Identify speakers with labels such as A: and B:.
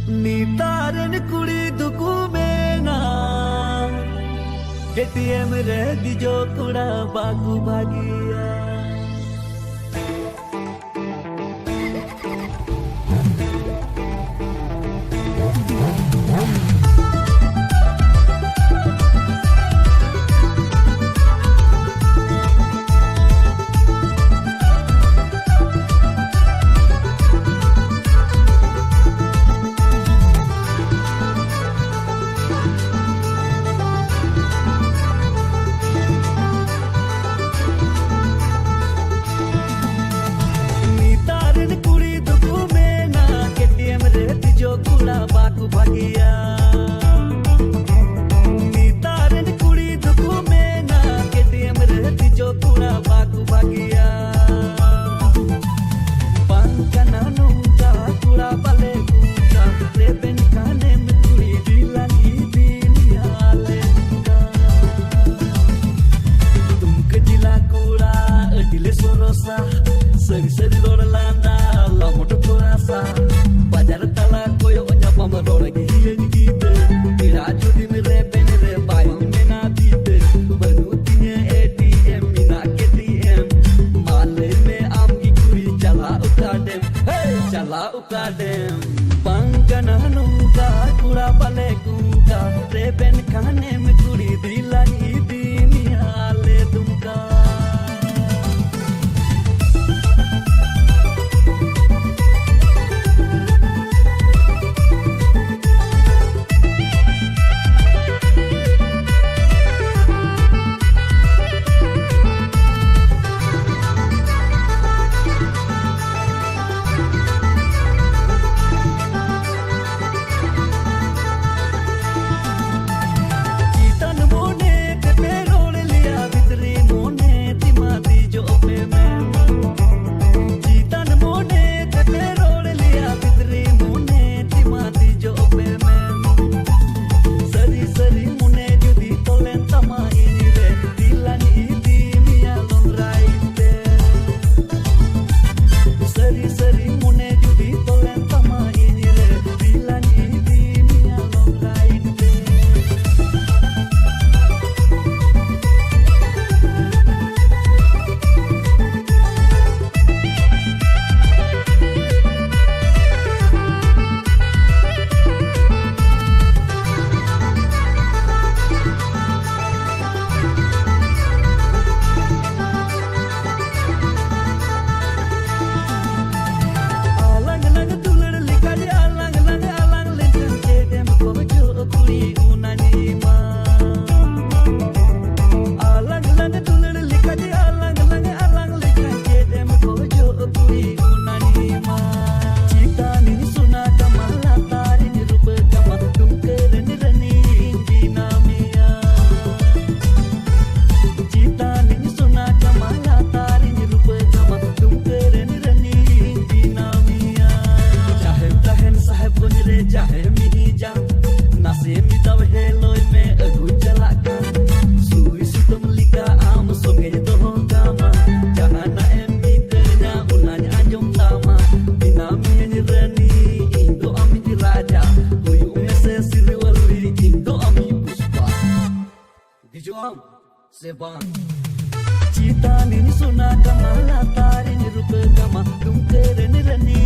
A: Nitaran kuri duku mena ATM re dijo kuda bagu bagia. Seri-seri lora landa, la moto kurasa, bajar tala koyo nyapa marora giye gite, iraju di mere benere bayo mena dite, barutinya ATM mina KTM, male me amgi kuri chala ukadem, hey chala ukadem, bangkana nunga kura bale kunga, reben kane me kuri dilani dini ale dumka. Sebang cita nini suna kamala tari ni rupa kama tum kere ni rani